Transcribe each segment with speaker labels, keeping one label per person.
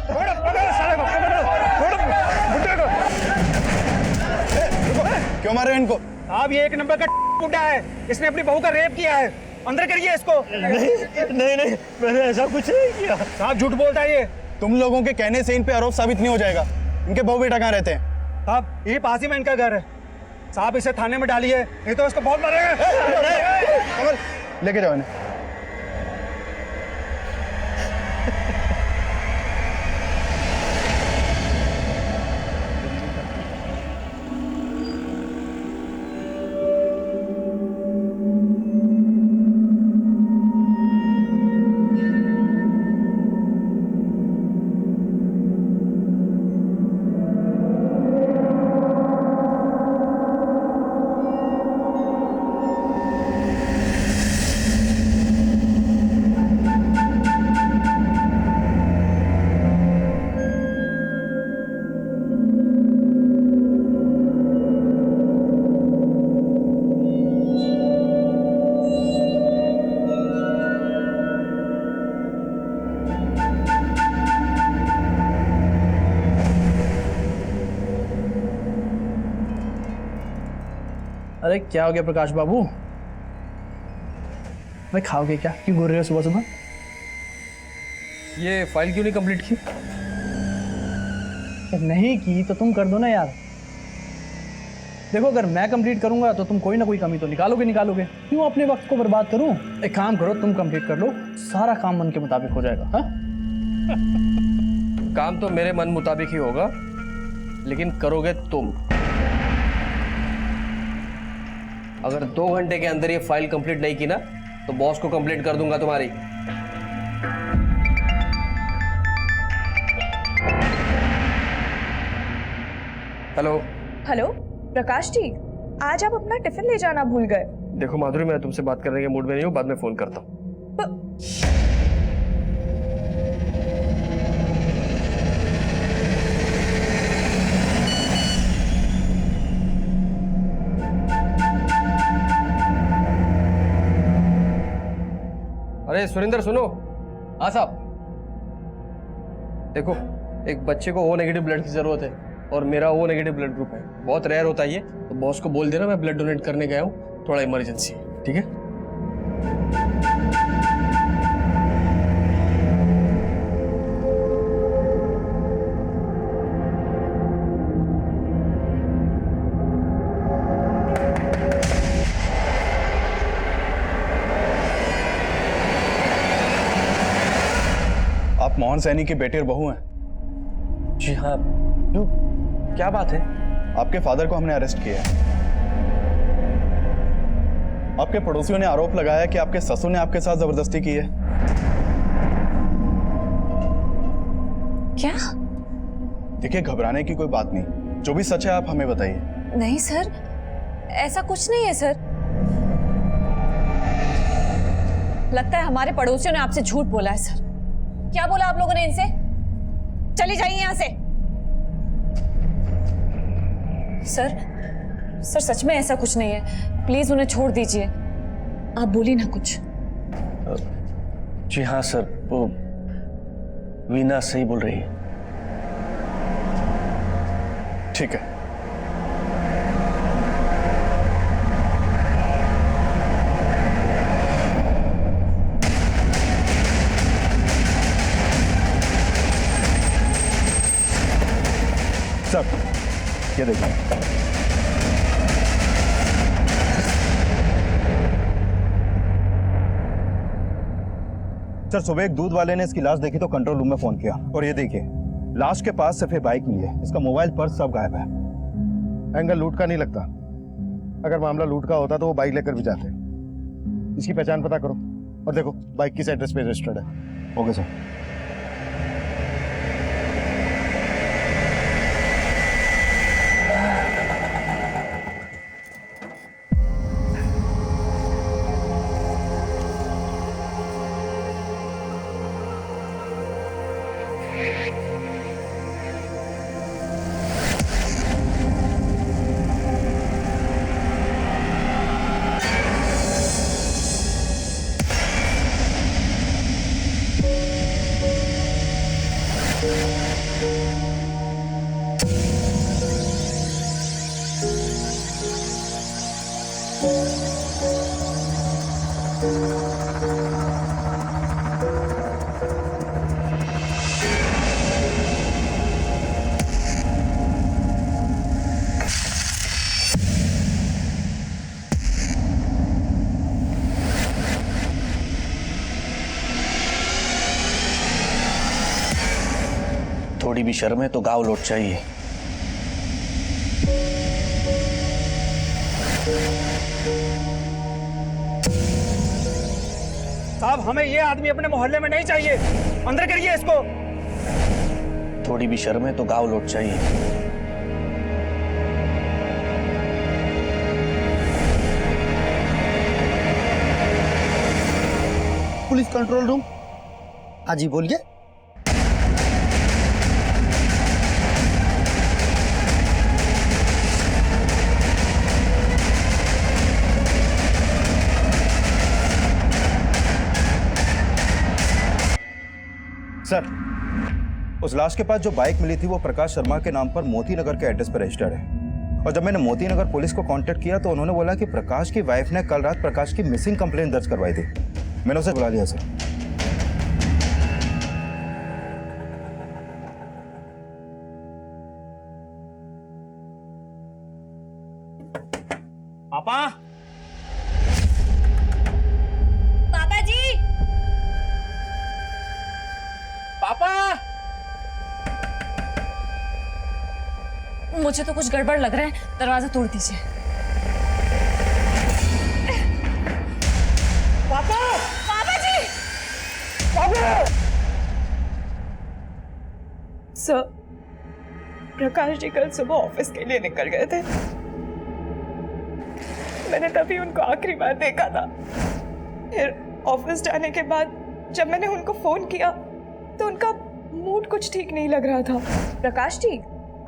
Speaker 1: पकड़ो पकड़ो साले को, पकड़ो बुड्ढे को।
Speaker 2: क्यों मारे इनको?
Speaker 1: आप ये एक नंबर का बुड्ढा है, इसने अपनी बहू का रेप किया है, अंदर करिए इसको।
Speaker 3: नहीं मैंने ऐसा कुछ नहीं किया।
Speaker 1: साहब झूठ बोलता है ये।
Speaker 2: तुम लोगों के कहने से इन पे आरोप साबित नहीं हो जाएगा। इनके बहू बेटा कहाँ रहते हैं?
Speaker 1: साहब ये पास ही में इनका घर है। साहब इसे थाने में डालिए, नहीं तो इसको बहुत मारेगा।
Speaker 2: कमल लेके जाओ इन्हें।
Speaker 3: अरे क्या हो गया प्रकाश बाबू? भाई खाओगे क्या? क्यों घूर रहे हो सुबह सुबह?
Speaker 4: ये फाइल क्यों नहीं कंप्लीट की?
Speaker 3: नहीं की तो तुम कर दो ना यार। देखो अगर मैं कंप्लीट करूंगा तो तुम कोई ना कोई कमी तो निकालोगे। क्यों अपने वक्त को बर्बाद करूं? एक काम करो, तुम कंप्लीट कर लो, सारा काम मन के मुताबिक हो जाएगा। हाँ?
Speaker 4: काम तो मेरे मन मुताबिक ही होगा, लेकिन करोगे तुम। अगर 2 घंटे के अंदर ये फाइल कंप्लीट नहीं की ना तो बॉस को कंप्लेंट कर दूंगा तुम्हारी। हेलो
Speaker 5: हेलो प्रकाश जी, आज आप अपना टिफिन ले जाना भूल गए।
Speaker 4: देखो माधुरी, मैं तुमसे बात करने के मूड में नहीं हूँ, बाद में फोन करता हूँ। अरे सुरेंद्र सुनो। हाँ साहब। देखो एक बच्चे को O नेगेटिव ब्लड की जरूरत है और मेरा O नेगेटिव ब्लड ग्रुप है, बहुत रेयर होता है ये, तो बॉस को बोल देना मैं ब्लड डोनेट करने गया हूँ, थोड़ा इमरजेंसी है, ठीक है?
Speaker 2: आप मोहन सैनी के बेटे और बहू हैं?
Speaker 4: जी हाँ। क्यों, क्या बात है?
Speaker 2: आपके फादर को हमने अरेस्ट किया है। आपके पड़ोसियों ने आरोप लगाया कि आपके ससुर ने आपके साथ जबरदस्ती की है।
Speaker 5: क्या?
Speaker 2: देखिए घबराने की कोई बात नहीं, जो भी सच है आप हमें बताइए।
Speaker 5: नहीं सर, ऐसा कुछ नहीं है सर। लगता है हमारे पड़ोसियों ने आपसे झूठ बोला है सर। क्या बोला आप लोगों ने इनसे? चली जाइए यहां से। सर सच में ऐसा कुछ नहीं है, प्लीज उन्हें छोड़ दीजिए। आप बोलिए ना कुछ।
Speaker 3: जी हाँ सर, वो वीना सही बोल रही है।
Speaker 2: ठीक है। सर ये देखिए।
Speaker 6: सर सुबह एक दूध वाले ने इसकी लाश देखी तो कंट्रोल रूम में फोन किया, और ये देखिए लाश के पास सिर्फ बाइक मिली है, इसका मोबाइल पर्स सब गायब है।
Speaker 7: एंगल लूट का नहीं लगता। अगर मामला लूट का होता तो वो बाइक लेकर भी जाते। इसकी पहचान पता करो और देखो बाइक किस एड्रेस पे रजिस्टर्ड है।
Speaker 6: Okay sir.
Speaker 2: है। थोड़ी भी शर्म है तो गाँव लौट चाहिए।
Speaker 1: साहब हमें ये आदमी अपने मोहल्ले में नहीं चाहिए, अंदर करिए इसको।
Speaker 2: थोड़ी भी शर्म है तो गाँव लौट चाहिए।
Speaker 8: Police control room. हाँ जी बोलिए।
Speaker 6: सर, उस लाश के पास जो बाइक मिली थी वो प्रकाश शर्मा के नाम पर मोती नगर के एड्रेस पर रजिस्टर्ड है। और जब मैंने मोती नगर पुलिस को कांटेक्ट किया तो उन्होंने बोला कि प्रकाश की वाइफ ने कल रात प्रकाश की मिसिंग कंप्लेंट दर्ज करवाई थी। मैंने उसे बुला लिया सर।
Speaker 1: पापा,
Speaker 5: पापा जी,
Speaker 1: पापा।
Speaker 5: मुझे तो कुछ गड़बड़ लग रहा है, दरवाजा तोड़ दीजिए।
Speaker 1: पापा,
Speaker 5: पापा जी।
Speaker 1: पापा।
Speaker 9: सर, प्रकाश जी कल सुबह ऑफिस के लिए निकल गए थे। मैंने तभी उनको आखिरी बार देखा था। फिर ऑफिस जाने के बाद जब मैंने उनको फोन किया तो उनका मूड कुछ ठीक नहीं लग रहा था। प्रकाश जी,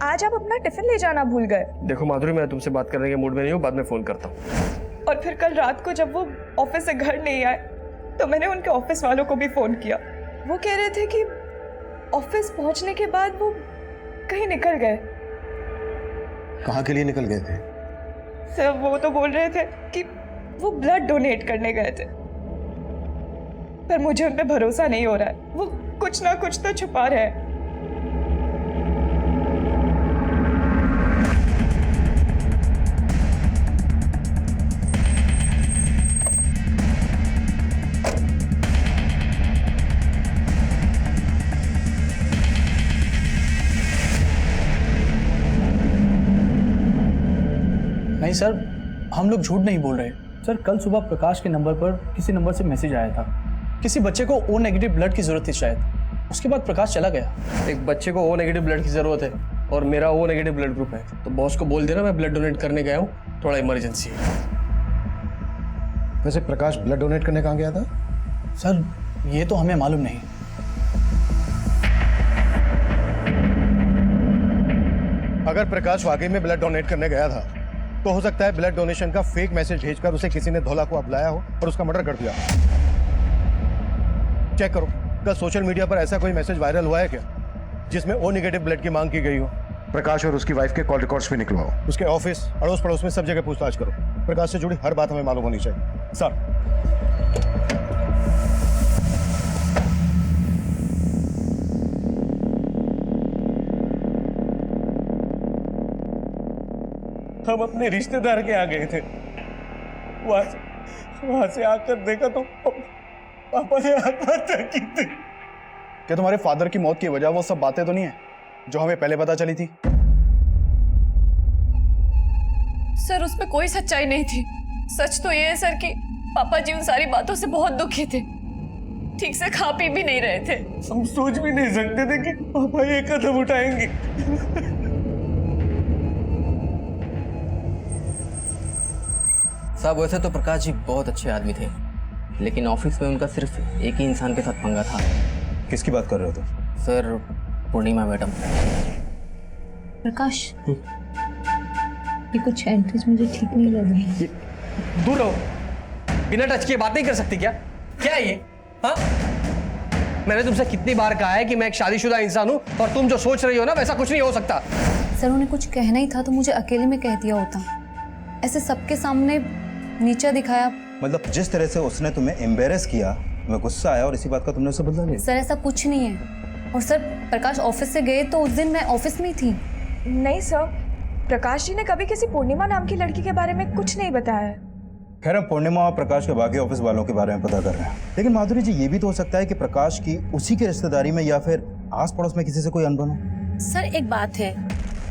Speaker 9: आज आप अपना टिफिन ले जाना भूल गए।
Speaker 4: देखो माधुरी, मैं तुमसे बात करने के मूड में नहीं हूँ, बाद में फोन करता हूँ।
Speaker 9: और फिर कल रात को जब वो ऑफिस से घर नहीं आए तो मैंने उनके ऑफिस वालों को भी फोन किया। वो कह रहे थे कि ऑफिस पहुंचने के बाद वो कहीं निकल गए।
Speaker 7: कहाँ के लिए निकल गए थे?
Speaker 9: सर, वो तो बोल रहे थे कि वो ब्लड डोनेट करने गए थे, पर मुझे उन पे भरोसा नहीं हो रहा है। वो कुछ ना कुछ तो छुपा रहे हैं।
Speaker 3: नहीं सर, हम लोग झूठ नहीं बोल रहे। सर, कल सुबह प्रकाश के नंबर पर किसी नंबर से मैसेज आया था। किसी बच्चे को ओ नेगेटिव ब्लड की जरूरत थी शायद। उसके बाद प्रकाश चला गया।
Speaker 4: एक बच्चे को ओ नेगेटिव ब्लड की जरूरत है और मेरा ओ नेगेटिव ब्लड ग्रुप है, तो बॉस को बोल देना मैं ब्लड डोनेट करने गया हूँ, थोड़ा इमरजेंसी है।
Speaker 7: वैसे प्रकाश ब्लड डोनेट करने कहाँ गया था?
Speaker 3: सर, ये तो हमें मालूम नहीं।
Speaker 7: अगर प्रकाश वाकई में ब्लड डोनेट करने गया था तो हो सकता है ब्लड डोनेशन का फेक मैसेज भेजकर उसे किसी ने धोला कुआं बुलाया हो और उसका मर्डर कर दिया। चेक करो, कल सोशल मीडिया पर ऐसा कोई मैसेज वायरल हुआ है क्या जिसमें ओ नेगेटिव ब्लड की मांग की गई हो? प्रकाश और उसकी वाइफ के कॉल रिकॉर्ड्स भी निकलवाओ। उसके ऑफिस, अड़ोस पड़ोस में सब जगह पूछताछ करो। प्रकाश से जुड़ी हर बात हमें मालूम होनी चाहिए। सर,
Speaker 4: हम अपने रिश्तेदार के आ गए थे, वहां से आकर देखा तो पापा ने आत्महत्या की थी।
Speaker 2: क्या तुम्हारे फादर की मौत की वजह वो सब बातें तो नहीं है जो हमें पहले पता चली थी?
Speaker 5: सर, उसमें कोई सच्चाई नहीं थी। सच तो ये है सर कि पापा जी उन सारी बातों से बहुत दुखी थे, ठीक से खा पी भी नहीं रहे थे।
Speaker 4: हम सोच भी नहीं सकते थे कि पापा ये कदम उठाएंगे।
Speaker 10: साहब, वैसे तो प्रकाश जी बहुत अच्छे आदमी थे, लेकिन ऑफिस में उनका सिर्फ एक ही इंसान के साथ पंगा था।
Speaker 6: किसकी बात कर रहे हो तुम?
Speaker 10: सर, पूर्णिमा मैडम।
Speaker 11: प्रकाश, ये कुछ एंट्रीज मुझे ठीक नहीं लग रही।
Speaker 4: दूर रहो, बिना टच किए बात नहीं कर सकती क्या? क्या है ये? हाँ, मैंने तुमसे कितनी बार कहा है कि मैं एक शादीशुदा इंसान हूँ और तुम जो सोच रही हो ना वैसा कुछ नहीं हो सकता।
Speaker 11: सर, उन्हें कुछ कहना ही था तो मुझे अकेले में कह दिया होता। ऐसे सबके सामने नीचा दिखाया।
Speaker 6: मतलब जिस तरह से उसने तुम्हें एम्बेरस किया, तुम्हें गुस्सा आया और इसी बात का तुमने उसे बदला लिया?
Speaker 11: सर, ऐसा कुछ नहीं है। और सर, प्रकाश ऑफिस से गए तो उस दिन मैं ऑफिस में ही थी।
Speaker 9: नहीं सर, प्रकाश जी ने कभी किसी पूर्णिमा नाम की लड़की के बारे में कुछ नहीं बताया है।
Speaker 6: खैर, हम पूर्णिमा और प्रकाश के बाकी ऑफिस वालों के बारे में पता कर रहे हैं, लेकिन माधुरी जी, ये भी तो हो सकता है कि प्रकाश की उसी की रिश्तेदारी में या फिर आस पड़ोस में किसी से कोई अनबन हो?
Speaker 12: सर एक बात है,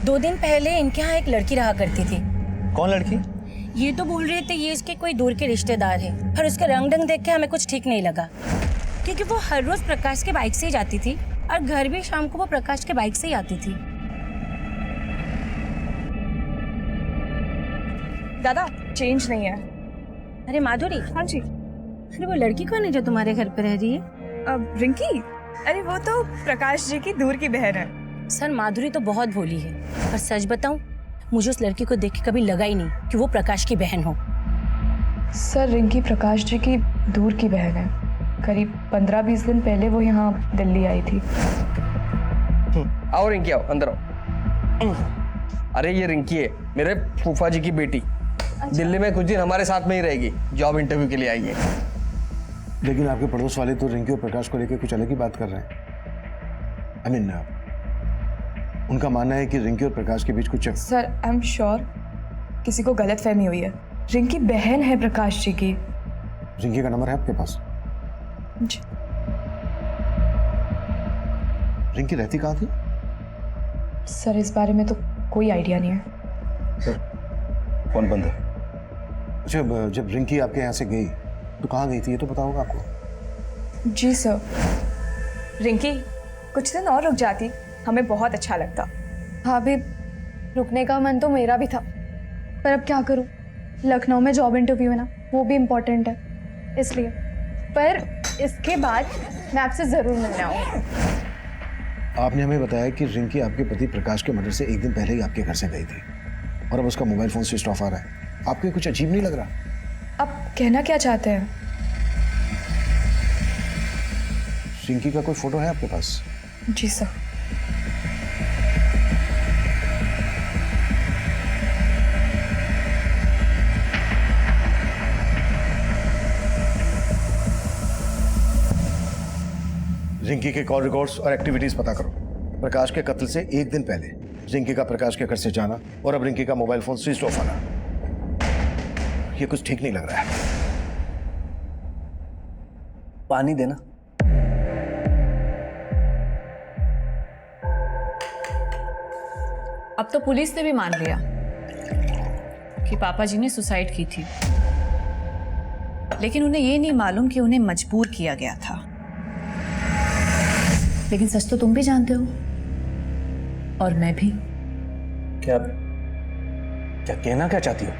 Speaker 12: 2 दिन पहले इनके यहाँ एक लड़की रहा करती थी।
Speaker 6: कौन लड़की?
Speaker 12: ये तो बोल रहे थे ये इसके कोई दूर के रिश्तेदार है, पर उसका रंग ढंग देख के हमें कुछ ठीक नहीं लगा, क्योंकि वो हर रोज प्रकाश के बाइक से ही जाती थी और घर भी शाम को वो प्रकाश के बाइक से ही आती थी।
Speaker 9: दादा चेंज नहीं है।
Speaker 12: अरे माधुरी।
Speaker 9: हाँ जी।
Speaker 12: अरे वो लड़की कौन है जो तुम्हारे घर पे रह रही है?
Speaker 9: अब रिंकी? अरे वो तो प्रकाश जी की दूर की बहन है।
Speaker 12: सर माधुरी तो बहुत भोली है, पर सच बताऊं मुझे उस लड़की को देख के कभी लगा ही नहीं कि वो प्रकाश की बहन हो।
Speaker 9: सर रिंकी प्रकाश जी की दूर की बहन है। करीब 15-20 दिन पहले वो यहाँ दिल्ली आई थी।
Speaker 4: आओ रिंकी, आओ अंदर आओ। अरे ये रिंकी है, मेरे फूफा जी की बेटी। दिल्ली में कुछ दिन हमारे साथ में ही रहेगी, जॉब इंटरव्यू के लिए आई है।
Speaker 7: लेकिन आपके पड़ोस वाले तो रिंकी और प्रकाश को लेकर कुछ अलग ही बात कर रहे हैं। आई मीन उनका मानना है कि रिंकी और प्रकाश के बीच कुछ।
Speaker 9: सर आई एम श्योर किसी को गलतफहमी हुई है। रिंकी बहन है प्रकाश जी की।
Speaker 7: रिंकी का नंबर है आपके पास?
Speaker 9: जी।
Speaker 7: रिंकी रहती कहाँ थी?
Speaker 9: सर इस बारे में तो कोई आइडिया नहीं है।
Speaker 6: सर फोन बंद है।
Speaker 7: अच्छा, जब रिंकी आपके यहाँ से गई तो कहाँ गई थी ये तो पता होगा आपको?
Speaker 9: जी सर। रिंकी कुछ दिन और रुक जाती, हमें बहुत अच्छा लगता।
Speaker 11: भाभी रुकने का मन तो मेरा भी था, पर अब क्या करूं, लखनऊ में जॉब इंटरव्यू है ना, वो भी इम्पोर्टेंट है इसलिए। पर इसके बाद मैं आपसे ज़रूर मिलने आऊँगी।
Speaker 7: आपने हमें बताया कि रिंकी आपके पति प्रकाश के मर्डर से 1 दिन पहले ही आपके घर से गई थी और अब उसका मोबाइल फोन स्विच ऑफ आ रहा है। आपको ये कुछ अजीब नहीं लग रहा?
Speaker 9: आप कहना क्या चाहते हैं?
Speaker 7: रिंकी का कोई फोटो है आपके पास?
Speaker 9: जी सर।
Speaker 7: रिंकी के कॉल रिकॉर्ड्स और एक्टिविटीज पता करो। प्रकाश के कत्ल से 1 दिन पहले रिंकी का प्रकाश के घर से जाना और अब रिंकी का मोबाइल फोन स्विच ऑफ आना, ये कुछ ठीक नहीं लग रहा है।
Speaker 3: पानी देना।
Speaker 5: अब तो पुलिस ने भी मान लिया कि पापा जी ने सुसाइड की थी, लेकिन उन्हें ये नहीं मालूम कि उन्हें मजबूर किया गया था। लेकिन सच तो तुम भी जानते हो और मैं भी।
Speaker 3: क्या कहना क्या चाहती हो?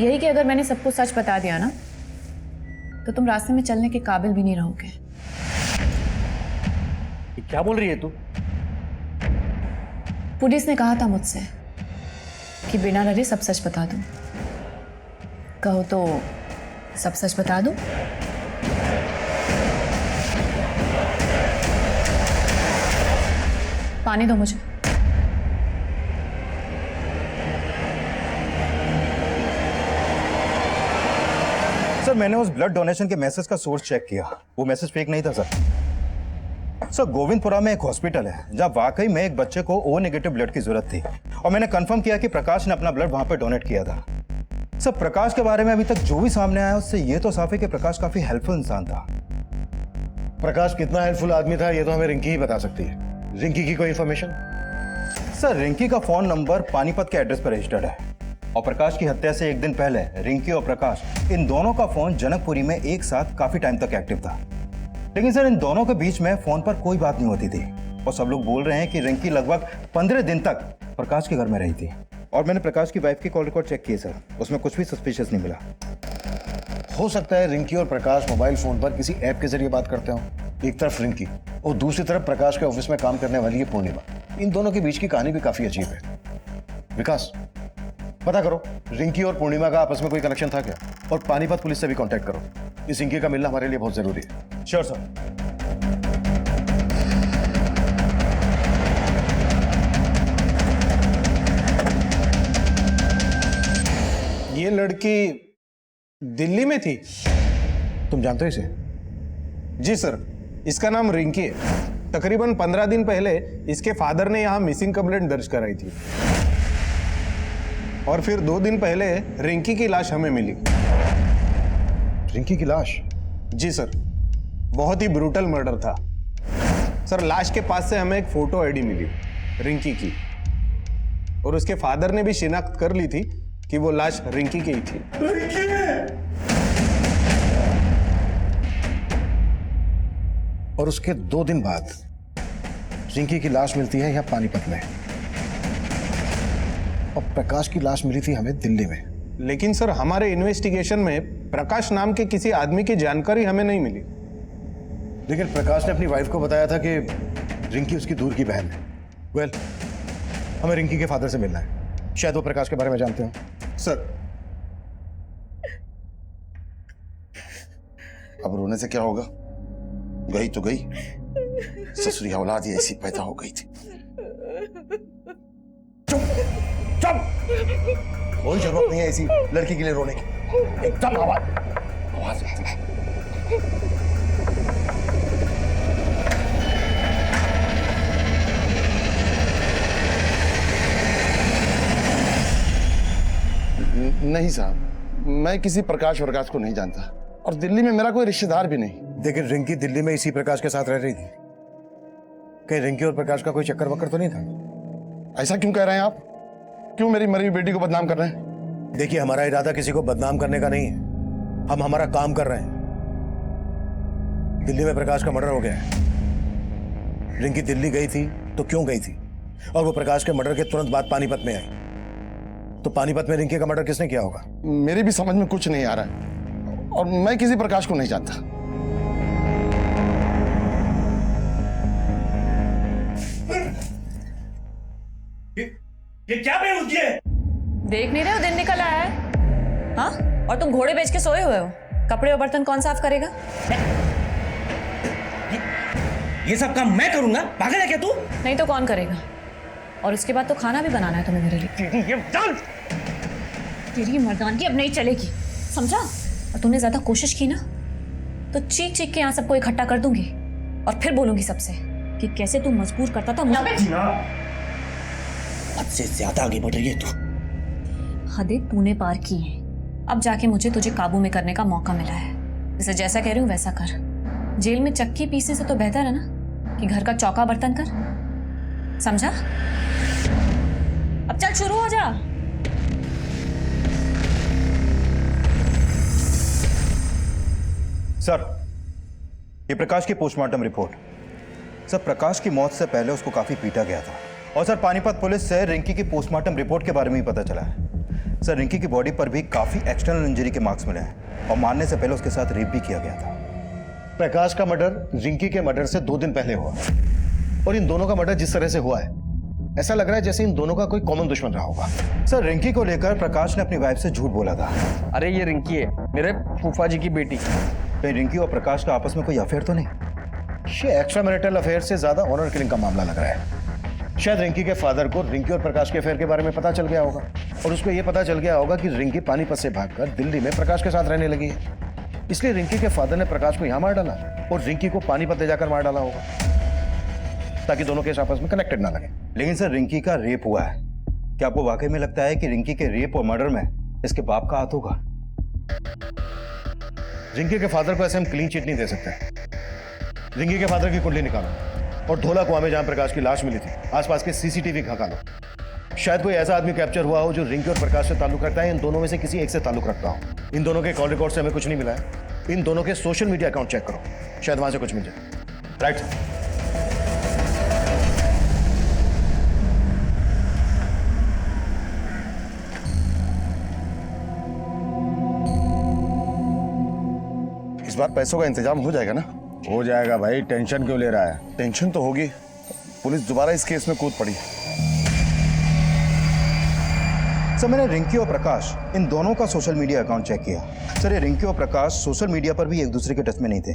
Speaker 5: यही कि अगर मैंने सबको सच बता दिया ना, तो तुम रास्ते में चलने के काबिल भी नहीं रहोगे।
Speaker 3: क्या बोल रही है तू?
Speaker 5: पुलिस ने कहा था मुझसे कि बिना डरे सब सच बता दूं। कहो तो सब सच बता दूं? पानी दो मुझे।
Speaker 6: सर मैंने उस ब्लड डोनेशन के मैसेज का सोर्स चेक किया, वो मैसेज फेक नहीं था सर, गोविंदपुरा में एक हॉस्पिटल है जहां वाकई में एक बच्चे को ओ नेगेटिव ब्लड की जरूरत थी और मैंने कंफर्म किया कि प्रकाश ने अपना ब्लड वहां पे डोनेट किया था। सर प्रकाश के बारे में अभी तक जो भी सामने आया उससे ये तो साफ है कि प्रकाश काफी हेल्पफुल इंसान था।
Speaker 7: प्रकाश कितना हेल्पफुल आदमी था ये तो हमें रिंकी ही बता सकती है। रिंकी की कोई इंफॉर्मेशन?
Speaker 6: सर रिंकी का फोन नंबर पानीपत के एड्रेस पर रजिस्टर्ड है और प्रकाश की हत्या से 1 दिन पहले रिंकी और प्रकाश इन दोनों का फोन जनकपुरी में एक साथ काफी टाइम तक एक्टिव था। लेकिन सर इन दोनों के बीच में फोन पर कोई बात नहीं होती थी और सब लोग बोल रहे हैं कि रिंकी लगभग 15 दिन तक प्रकाश के घर में रही थी। और मैंने प्रकाश की वाइफ की कॉल रिकॉर्ड चेक किए सर, उसमें कुछ भी सस्पिशियस नहीं मिला।
Speaker 7: हो सकता है रिंकी और प्रकाश मोबाइल फोन पर किसी ऐप के जरिए बात करते हो। एक तरफ रिंकी और दूसरी तरफ प्रकाश के ऑफिस में काम करने वाली है पूर्णिमा। इन दोनों के बीच की कहानी भी काफी अजीब है। विकास पता करो रिंकी और पूर्णिमा का आपस में कोई कनेक्शन था क्या, और पानीपत पुलिस से भी कांटेक्ट करो। इस रिंकी का मिलना हमारे लिए बहुत जरूरी है।
Speaker 6: Sure sir.
Speaker 13: ये लड़की दिल्ली में थी?
Speaker 7: तुम जानते हो इसे?
Speaker 13: जी सर, इसका नाम रिंकी है। तकरीबन 15 दिन पहले इसके फादर ने यहाँ मिसिंग कंप्लेंट दर्ज कराई थी और फिर 2 दिन पहले रिंकी की लाश हमें मिली।
Speaker 7: रिंकी की लाश?
Speaker 13: जी सर, बहुत ही ब्रूटल मर्डर था। सर लाश के पास से हमें एक फोटो आईडी मिली रिंकी की, और उसके फादर ने भी शिनाख्त कर ली थी कि वो लाश रिंकी की ही थी।
Speaker 7: और उसके 2 दिन बाद रिंकी की लाश मिलती है यहाँ पानीपत में, और प्रकाश की लाश मिली थी हमें दिल्ली में।
Speaker 13: लेकिन सर हमारे इन्वेस्टिगेशन में प्रकाश नाम के किसी आदमी की जानकारी हमें नहीं मिली।
Speaker 7: लेकिन प्रकाश ने अपनी वाइफ को बताया था कि रिंकी उसकी दूर की बहन है। वेल, हमें रिंकी के फादर से मिलना है, शायद वो प्रकाश के बारे में जानते हो।
Speaker 13: सर
Speaker 14: अब रोने से क्या होगा? गई तो गई, ससुरी औलाद ही ऐसी पैदा हो गई थी।
Speaker 7: चुप! कोई जरूरत नहीं है ऐसी लड़की के लिए रोने की। एकदम आवाज
Speaker 14: नहीं साहब, मैं किसी प्रकाश वरकाश को नहीं जानता, और दिल्ली में मेरा कोई रिश्तेदार भी नहीं।
Speaker 7: लेकिन रिंकी दिल्ली में इसी प्रकाश के साथ रह रही थी। कहीं रिंकी और प्रकाश का कोई चक्कर वक्कर तो नहीं था?
Speaker 14: ऐसा क्यों कह रहे हैं आप? क्यों मेरी मरी हुई बेटी को बदनाम कर रहे हैं?
Speaker 7: देखिए, हमारा इरादा किसी को बदनाम करने का नहीं है, हम हमारा काम कर रहे हैं। दिल्ली में प्रकाश का मर्डर हो गया है। रिंकी दिल्ली गई थी तो क्यों गई थी? और वो प्रकाश के मर्डर के तुरंत बाद पानीपत में आई, तो पानीपत में रिंकी का मर्डर किसने किया होगा?
Speaker 14: मेरी भी समझ में कुछ नहीं आ रहा है, और मैं किसी प्रकाश को नहीं जानता।
Speaker 3: ये क्या बेहुदी है?
Speaker 5: देख नहीं रहे हो दिन निकल आया है? हाँ, और तुम घोड़े बेच के सोए हुए हो। कपड़े और बर्तन कौन साफ करेगा?
Speaker 3: ये सब काम मैं करूंगा? पागल है क्या तू?
Speaker 5: नहीं तो कौन करेगा? और उसके बाद तो खाना भी बनाना है तुम्हें मेरे लिए। तेरी मर्दानगी अब नहीं चलेगी, समझा? और तुमने ज्यादा कोशिश की ना तो चीख चीख के यहाँ सबको इकट्ठा कर दूंगी, और फिर बोलूंगी सबसे कि कैसे तू मजबूर करता था मुझे।
Speaker 3: हद से ज्यादा आगे बढ़ रही है तू।
Speaker 5: हदें तूने पार की हैं। अब जाके मुझे तुझे काबू में करने का मौका मिला है। जैसे जैसा कह रही हूँ वैसा कर। जेल में चक्की पीसने से तो बेहतर है ना कि घर का चौका बर्तन कर, समझा? अब चल शुरू हो जा।
Speaker 6: सर, ये प्रकाश की पोस्टमार्टम रिपोर्ट। सर, प्रकाश की मौत से पहले उसको काफी पीटा गया था, और सर पानीपत पुलिस से रिंकी की पोस्टमार्टम रिपोर्ट के बारे में भी पता चला है। सर, रिंकी की बॉडी पर भी काफी एक्सटर्नल इंजरी के मार्क्स मिले हैं, और मारने से पहले उसके साथ रेप भी किया गया था।
Speaker 7: प्रकाश का मर्डर रिंकी के मर्डर से 2 दिन पहले हुआ, और इन दोनों का मर्डर जिस तरह से हुआ है, ऐसा लग रहा है जैसे इन दोनों का कोई कॉमन दुश्मन रहा होगा।
Speaker 6: सर, रिंकी को लेकर प्रकाश ने अपनी वाइफ से झूठ बोला था।
Speaker 4: अरे ये रिंकी है, मेरे फूफा जी की बेटी।
Speaker 6: कहीं रिंकी और प्रकाश का आपस में कोई अफेयर तो नहीं?
Speaker 7: ये एक्स्ट्रा मैरिटल अफेयर से ज्यादा ऑनर किलिंग का मामला लग रहा है। शायद रिंकी के फादर को रिंकी और प्रकाश के अफेयर के बारे में पता चल गया होगा, और उसको ये पता चल गया होगा कि रिंकी पानीपत से भागकर दिल्ली में प्रकाश के साथ रहने लगी है। इसलिए रिंकी के फादर ने प्रकाश को यहाँ मार डाला और रिंकी को पानीपत ले जाकर मार डाला होगा, ताकि दोनों केस आपस में कनेक्टेड ना लगे।
Speaker 6: लेकिन सर, रिंकी का रेप हुआ है। क्या आपको वाकई में लगता है कि रिंकी के रेप और मर्डर में इसके बाप का हाथ होगा?
Speaker 7: रिंकी के फादर को ऐसे हम क्लीन चिट नहीं दे सकते। रिंकी के फादर की कुंडली निकालो, और धोला कुआं में जहां प्रकाश की लाश मिली थी आसपास के सीसीटीवी खंगालो। शायद कोई ऐसा आदमी कैप्चर हुआ हो जो रिंकी और प्रकाश से ताल्लुक रखता है, इन दोनों में से किसी एक से ताल्लुक रखता हो। इन दोनों के कॉल रिकॉर्ड से हमें कुछ नहीं मिला है। इन दोनों के सोशल मीडिया अकाउंट चेक करो, शायद वहां से कुछ मिल जाए। राइट।
Speaker 14: इस बार पैसों का इंतजाम हो जाएगा ना?
Speaker 7: हो जाएगा भाई, टेंशन क्यों ले रहा है?
Speaker 14: टेंशन तो होगी, पुलिस दोबारा इस केस में कूद पड़ी।
Speaker 6: सर, मैंने रिंकी और प्रकाश इन दोनों का सोशल मीडिया अकाउंट चेक किया। सर, ये रिंकी और प्रकाश सोशल मीडिया पर भी एक दूसरे के टच में नहीं थे।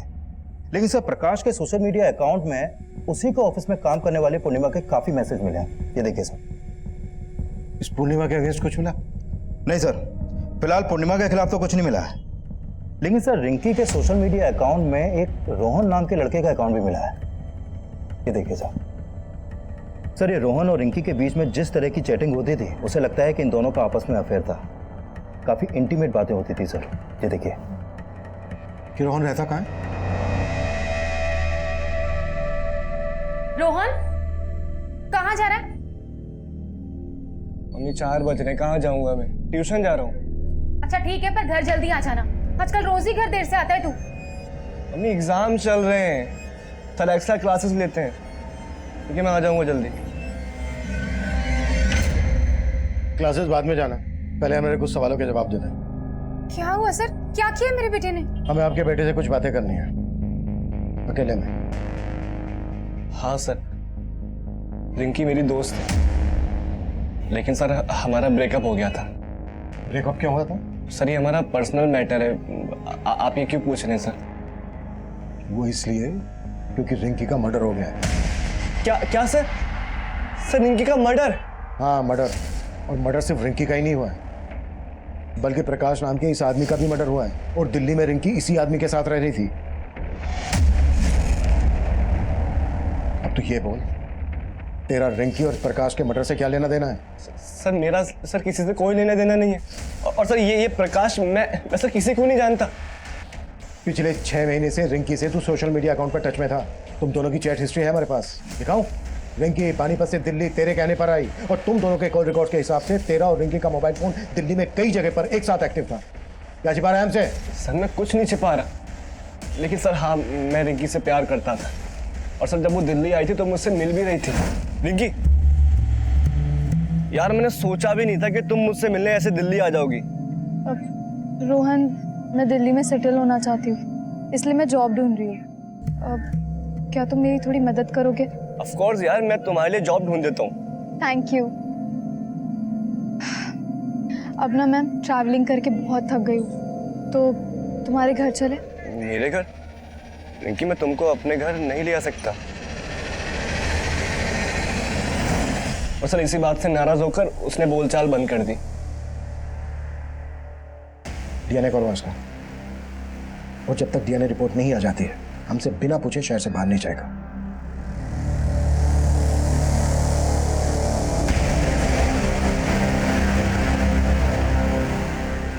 Speaker 6: लेकिन सर, प्रकाश के सोशल मीडिया अकाउंट में उसी को ऑफिस में काम करने वाले पूर्णिमा के काफी मैसेज मिले हैं। ये देखिए सर।
Speaker 7: इस पूर्णिमा के अगेंस्ट कुछ मिला?
Speaker 6: नहीं सर, फिलहाल पूर्णिमा के खिलाफ तो कुछ नहीं मिला है। लेकिन सर, रिंकी के सोशल मीडिया अकाउंट में एक रोहन नाम के लड़के का अकाउंट भी मिला है। ये देखिए सर। सर, ये रोहन और रिंकी के बीच में जिस तरह की चैटिंग होती थी, उसे लगता है कि इन दोनों का आपस में अफेयर था। काफी इंटीमेट बातें होती थी सर। ये देखिए।
Speaker 7: कि रोहन रहता कहाँ है?
Speaker 11: रोहन कहाँ जा रहा है?
Speaker 13: मम्मी 4 बज रहे, कहाँ जाऊंगा मैं? ट्यूशन जा रहा हूँ।
Speaker 11: अच्छा ठीक है, पर घर जल्दी आ जाना। आजकल रोज ही घर देर से आता है तू।
Speaker 13: मम्मी एग्जाम चल रहे हैं, चल एक्स्ट्रा क्लासेस लेते हैं। ठीक है, मैं आ जाऊंगा जल्दी।
Speaker 7: क्लासेस बाद में जाना, पहले मेरे कुछ सवालों के जवाब देना है।
Speaker 11: क्या हुआ सर? क्या किया मेरे बेटे ने?
Speaker 7: हमें आपके बेटे से कुछ बातें करनी है, अकेले में।
Speaker 13: हाँ सर, रिंकी मेरी दोस्त है, लेकिन सर हमारा ब्रेकअप हो गया था।
Speaker 7: ब्रेकअप क्यों हुआ था?
Speaker 13: सर ये हमारा पर्सनल मैटर है, आप ये क्यों पूछ रहे हैं सर?
Speaker 7: वो इसलिए क्योंकि रिंकी का मर्डर हो गया है।
Speaker 13: क्या सर? सर रिंकी का मर्डर?
Speaker 7: हाँ मर्डर, और मर्डर सिर्फ रिंकी का ही नहीं हुआ है, बल्कि प्रकाश नाम के इस आदमी का भी मर्डर हुआ है, और दिल्ली में रिंकी इसी आदमी के साथ रह रही थी। अब तो ये बोल, तेरा रिंकी और प्रकाश के मर्डर से क्या लेना देना है?
Speaker 13: सर मेरा सर किसी से कोई लेना देना नहीं है, और सर ये प्रकाश मैं सर किसी को नहीं जानता।
Speaker 7: पिछले 6 महीने से रिंकी से तू सोशल मीडिया अकाउंट पर टच में था। तुम दोनों की चैट हिस्ट्री है हमारे पास, दिखाऊं? रिंकी पानीपत से दिल्ली तेरे कहने पर आई, और तुम दोनों के कॉल रिकॉर्ड के हिसाब से तेरा और रिंकी का मोबाइल फोन दिल्ली में कई जगह पर एक साथ एक्टिव था। क्या छिपा रहा है हमसे?
Speaker 13: सर मैं कुछ नहीं छिपा रहा, लेकिन सर हाँ, मैं रिंकी से प्यार करता था, और सर जब वो दिल्ली आई थी तो मुझसे मिल भी रही थी। रिंकी यार, मैंने सोचा भी नहीं था कि तुम मुझसे मिलने ऐसे दिल्ली आ जाओगी।
Speaker 11: रोहन, मैं दिल्ली में सेटल होना चाहती हूँ, इसलिए मैं जॉब ढूंढ रही हूँ। क्या तुम मेरी थोड़ी मदद करोगे?
Speaker 13: ऑफ कोर्स यार, मैं तुम्हारे लिए जॉब ढूंढ देता हूँ।
Speaker 11: Thank you. अब ना मैं ट्रैवलिंग करके बहुत थक गई हूँ, तो तुम्हारे घर चले?
Speaker 13: मेरे घर? रिंकी मैं तुमको अपने घर नहीं ले आ सकता। और सर इसी बात से नाराज होकर उसने बोलचाल बंद कर दी।
Speaker 7: डीएनए करवा उसका, और जब तक डीएनए रिपोर्ट नहीं आ जाती है, हमसे बिना पूछे शहर से बाहर नहीं जाएगा।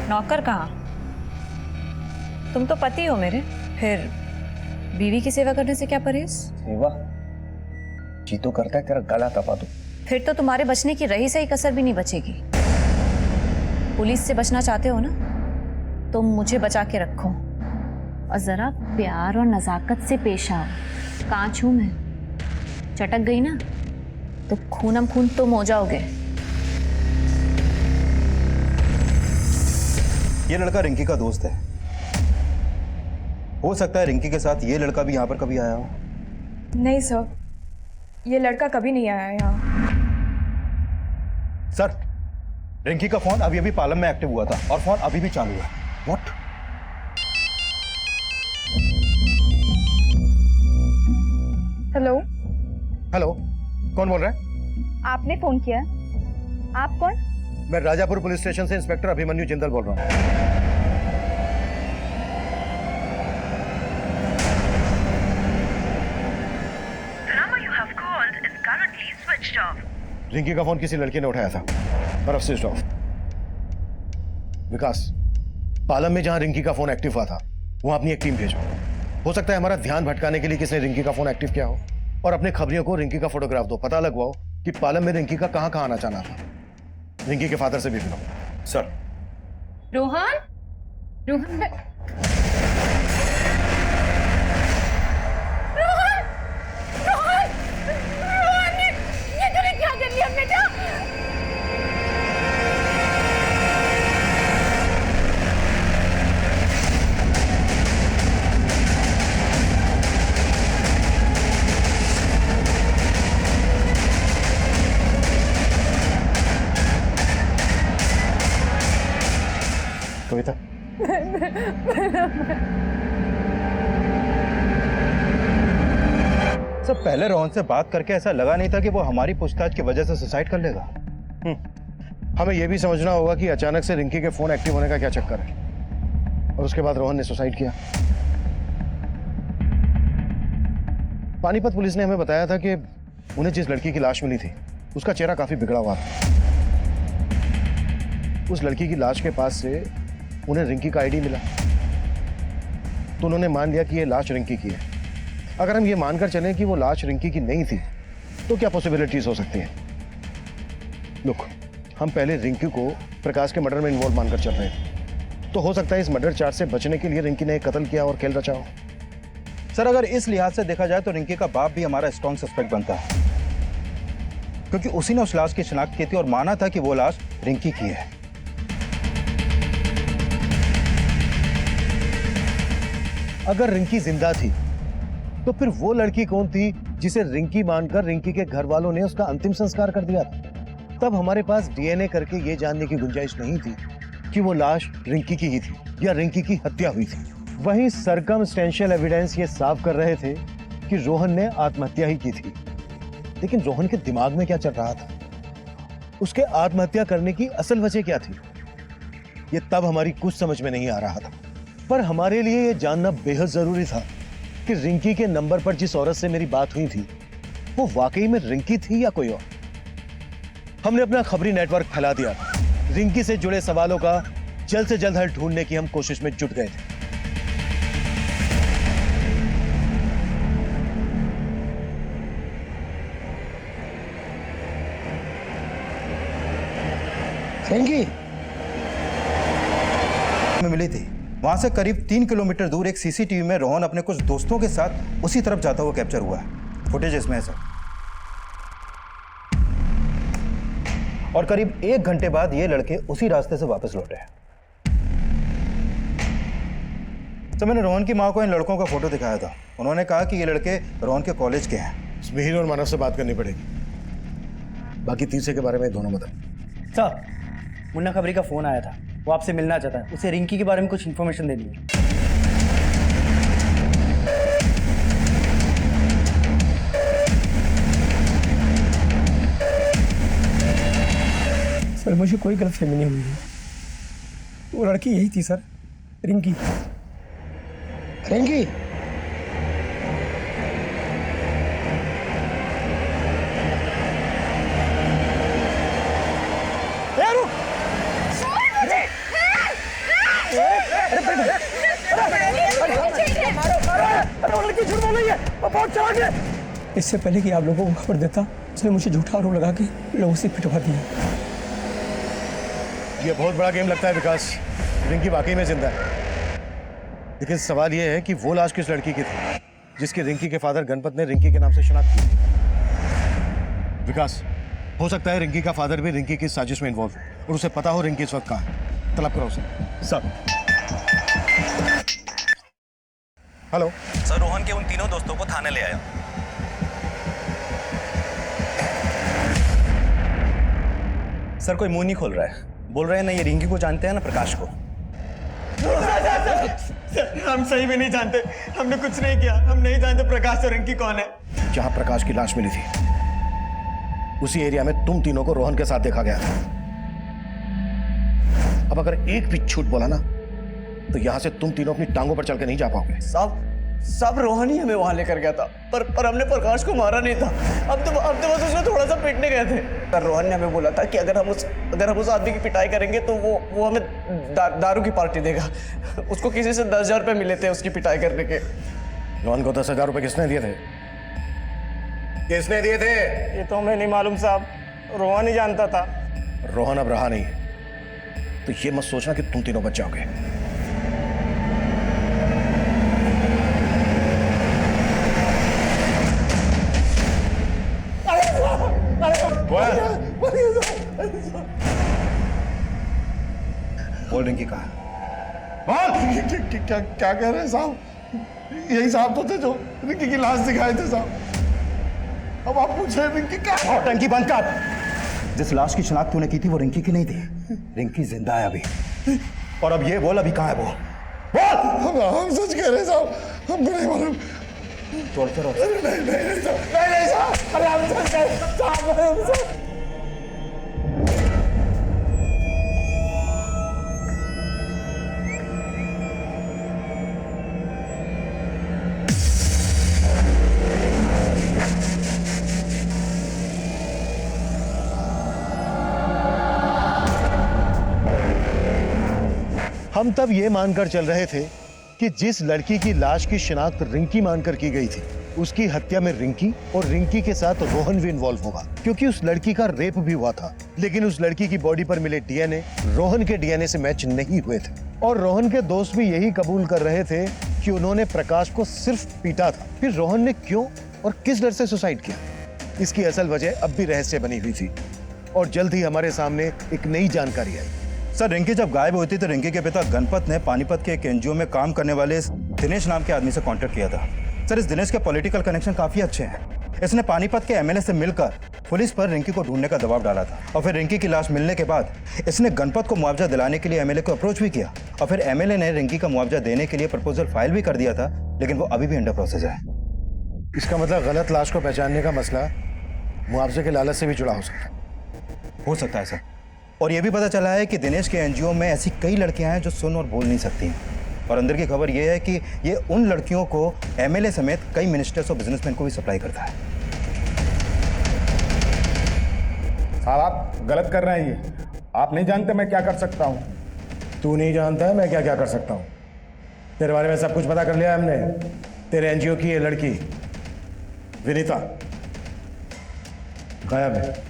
Speaker 5: नौकर कहाँ? तुम तो पति हो मेरे, फिर बीवी की सेवा करने से क्या परहेज?
Speaker 7: सेवा जी तो करता है तेरा गला दबा दूं।
Speaker 5: फिर तो तुम्हारे बचने की रही सही कसर भी नहीं बचेगी। पुलिस से बचना चाहते हो ना, तो मुझे बचा के रखो, और जरा प्यार और नजाकत से पेश आओ। कांच हूं मैं, चटक गई ना तो खूनम खून तुम हो जाओगे।
Speaker 6: ये लड़का रिंकी का दोस्त है, हो सकता है रिंकी के साथ ये लड़का भी यहाँ पर कभी आया हो।
Speaker 9: नहीं सर, ये लड़का कभी नहीं आया यहाँ।
Speaker 6: सर, रिंकी का फोन अभी पालम में एक्टिव हुआ था, और फोन अभी भी चालू है। व्हाट?
Speaker 11: हेलो।
Speaker 7: हेलो, कौन बोल रहा है?
Speaker 11: आपने फोन किया? आप कौन?
Speaker 7: मैं राजापुर पुलिस स्टेशन से इंस्पेक्टर अभिमन्यु जिंदल बोल रहा हूँ। रिंकी का फोन किसी लड़के ने उठाया था, पर स्विच ऑफ। विकास, पालम में जहां रिंकी का फोन एक्टिव हुआ था, वहां अपनी एक टीम भेजो। हो सकता है हमारा ध्यान भटकाने के लिए किसने रिंकी का फोन एक्टिव किया हो, और अपने खबरियों को रिंकी का फोटोग्राफ दो, पता लगवाओ कि पालम में रिंकी का कहां आना जाना था। रिंकी के फादर से भी मिलो।
Speaker 6: सर।
Speaker 11: रोहन, रोहन,
Speaker 7: कविता,
Speaker 6: सर पहले रोहन से बात करके ऐसा लगा नहीं था कि वो हमारी पूछताछ की वजह से सुसाइड कर लेगा।
Speaker 7: हमें यह भी समझना होगा कि अचानक से रिंकी के फोन एक्टिव होने का क्या चक्कर है, और उसके बाद रोहन ने सुसाइड किया। पानीपत पुलिस ने हमें बताया था कि उन्हें जिस लड़की की लाश मिली थी, उसका चेहरा काफी बिगड़ा हुआ था। उस लड़की की लाश के पास से उन्हें रिंकी का आईडी मिला, तो उन्होंने मान लिया कि यह लाश रिंकी की है। अगर हम ये मानकर चलें कि वो लाश रिंकी की नहीं थी तो क्या पॉसिबिलिटीज हो सकती हैं? लुक, हम पहले रिंकी को प्रकाश के मर्डर में इन्वॉल्व मानकर चल रहे थे, तो हो सकता है इस मर्डर चार्ज से बचने के लिए रिंकी ने कत्ल किया और खेल रचा हो।
Speaker 6: सर अगर इस लिहाज से देखा जाए तो रिंकी का बाप भी हमारा स्ट्रॉन्ग सस्पेक्ट बनता है, क्योंकि उसी ने उस लाश की शिनाख्त की थी और माना था कि वो लाश रिंकी की है।
Speaker 7: अगर रिंकी जिंदा थी तो फिर वो लड़की कौन थी जिसे रिंकी मानकर रिंकी के घर वालों ने उसका अंतिम संस्कार कर दिया था? तब हमारे पास डीएनए करके ये जानने की गुंजाइश नहीं थी कि वो लाश रिंकी की ही थी या रिंकी की हत्या हुई थी। वहीं सर्कमस्टेंशियल एविडेंस ये साफ कर रहे थे कि रोहन ने आत्महत्या ही की थी। लेकिन रोहन के दिमाग में क्या चल रहा था? उसके आत्महत्या करने की असल वजह क्या थी? ये तब हमारी कुछ समझ में नहीं आ रहा था। पर हमारे लिए ये जानना बेहद जरूरी था कि रिंकी के नंबर पर जिस औरत से मेरी बात हुई थी वो वाकई में रिंकी थी या कोई और। हमने अपना खबरी नेटवर्क फैला दिया। रिंकी से जुड़े सवालों का जल्द से जल्द हल ढूंढने की हम कोशिश में जुट गए थे।
Speaker 6: रिंकी में मिली थी। वहां से करीब 3 किलोमीटर दूर एक सीसीटीवी में रोहन अपने कुछ दोस्तों के साथ उसी तरफ जाता हुआ कैप्चर हुआ है। फुटेज इसमें है सर। और करीब 1 घंटे बाद ये लड़के उसी रास्ते से वापस लौटे। तो मैंने रोहन की मां को इन लड़कों का फोटो दिखाया था। उन्होंने कहा कि ये लड़के रोहन के कॉलेज के हैं।
Speaker 7: मिहिर और मानव से बात करनी पड़ेगी। बाकी तीसरे के बारे में दोनों बताएं।
Speaker 3: सर, मुन्ना खबरी का फोन आया था, वो आपसे मिलना चाहता है। उसे रिंकी के बारे में कुछ इन्फॉर्मेशन देनी है।
Speaker 4: सर मुझे कोई गलतफहमी नहीं हुई है। वो लड़की यही थी सर, रिंकी।
Speaker 8: रिंकी
Speaker 4: इससे पहले कि आप लोगों को खबर देता, उसने मुझे झूठा आरोप लगा के लोगों से पिटवा दिया।
Speaker 7: ये बहुत बड़ा गेम लगता है विकास। रिंकी वाकई में जिंदा है, लेकिन सवाल ये है कि वो लाश किस लड़की की थी जिसकी रिंकी के फादर गणपत ने रिंकी के नाम से शनाख्त की थी। विकास, हो सकता है रिंकी का फादर भी रिंकी की साजिश में इन्वॉल्व हो और उसे पता हो रिंकी इस वक्त कहाँ है। तलब करो उसे।
Speaker 2: सर
Speaker 7: हेलो
Speaker 2: सर, रोहन के उन तीनों दोस्तों को थाने ले आया। सर कोई मुंह नहीं खोल रहा है। बोल रहे हैं ना ये रिंकी को जानते हैं ना प्रकाश को।
Speaker 1: हम सही में नहीं जानते, हमने कुछ नहीं किया। हम नहीं जानते प्रकाश और रिंकी कौन है।
Speaker 7: जहां प्रकाश की लाश मिली थी उसी एरिया में तुम तीनों को रोहन के साथ देखा गया था। अब अगर एक भी झूठ बोला ना तो यहां से तुम तीनों अपनी टांगों पर चल के नहीं जा पाओगे।
Speaker 3: सब रोहन ही हमें वहां लेकर गया था, पर हमने प्रकाश को मारा नहीं था। अब तो बस उसमें थोड़ा सा पीटने गए थे। पर रोहन ने हमें बोला था कि अगर हम उस आदमी की पिटाई करेंगे तो वो हमें दारू की पार्टी देगा। उसको किसी से 10,000 रुपये मिले थे उसकी पिटाई करने के।
Speaker 7: रोहन को 10,000 रुपये किसने दिए थे? किसने दिए थे?
Speaker 1: ये तो हमें नहीं मालूम साहब, रोहन ही जानता था।
Speaker 7: रोहन अब रहा नहीं, तो ये मत सोचना कि तुम तीनों बच जाओगे।
Speaker 6: बोल रिंकी कहाँ?
Speaker 14: क्या कह रहे हैं साहब? यही साहब तो थे जो रिंकी की लाश दिखाए थे साहब। अब आप पूछ रहे रिंकी कहाँ?
Speaker 6: टंकी बंद कर। जिस लाश की शिनाख्त तूने की थी वो रिंकी की नहीं थी। रिंकी जिंदा है अभी। और अब ये बोल, अभी कहाँ है वो? बोल।
Speaker 14: हम सच कह रहे हैं साहब, हमको नहीं मालूम।
Speaker 6: छोड़ते रहो।
Speaker 14: नहीं साहब, अरे हम सच कह रहे हैं साहब।
Speaker 7: हम तब ये मानकर चल रहे थे कि जिस लड़की की लाश की शिनाख्त रिंकी मानकर की गई थी उसकी हत्या में रिंकी और रिंकी के साथ रोहन भी इन्वॉल्व होगा, क्योंकि उस लड़की का रेप भी हुआ था, लेकिन उस लड़की की बॉडी पर मिले डीएनए रोहन के डीएनए से मैच नहीं हुए थे। और रोहन के दोस्त भी यही कबूल कर रहे थे कि उन्होंने प्रकाश को सिर्फ पीटा था। फिर रोहन ने क्यों और किस डर से सुसाइड किया, इसकी असल वजह अब भी रहस्य बनी हुई थी और जल्द ही हमारे सामने एक नई जानकारी आई।
Speaker 6: सर, रिंकी जब गायब हुई थी तो रिंकी के पिता गणपत ने पानीपत के एक एनजीओ में काम करने वाले इस दिनेश नाम के आदमी से कांटेक्ट किया था। सर, इस दिनेश के पॉलिटिकल कनेक्शन काफी अच्छे हैं। इसने पानीपत के एमएलए से मिलकर पुलिस पर रिंकी को ढूंढने का दबाव डाला था और फिर रिंकी की लाश मिलने के बाद इसने गणपत को मुआवजा दिलाने के लिए एमएलए को अप्रोच भी किया और फिर एमएलए ने रिंकी का मुआवजा देने के लिए प्रपोजल फाइल भी कर दिया था, लेकिन वो अभी भी अंडर प्रोसेस है।
Speaker 7: इसका मतलब गलत लाश को पहचानने का मसला मुआवजे के लालच से भी जुड़ा हो सकता है
Speaker 6: सर। और ये भी पता चला है कि दिनेश के एनजीओ में ऐसी कई लड़कियां हैं जो सुन और बोल नहीं सकती हैं। और अंदर की खबर ये है कि ये उन लड़कियों को एमएलए समेत कई मिनिस्टर्स और बिजनेसमैन को भी सप्लाई करता है।
Speaker 14: साहब, आप गलत कर रहे हैं। ये आप नहीं जानते मैं क्या कर सकता हूँ।
Speaker 7: तू नहीं जानता है मैं क्या क्या कर सकता हूँ। तेरे बारे में सब कुछ पता कर लिया हमने। तेरे एनजीओ की ये लड़की विनीता गायब है।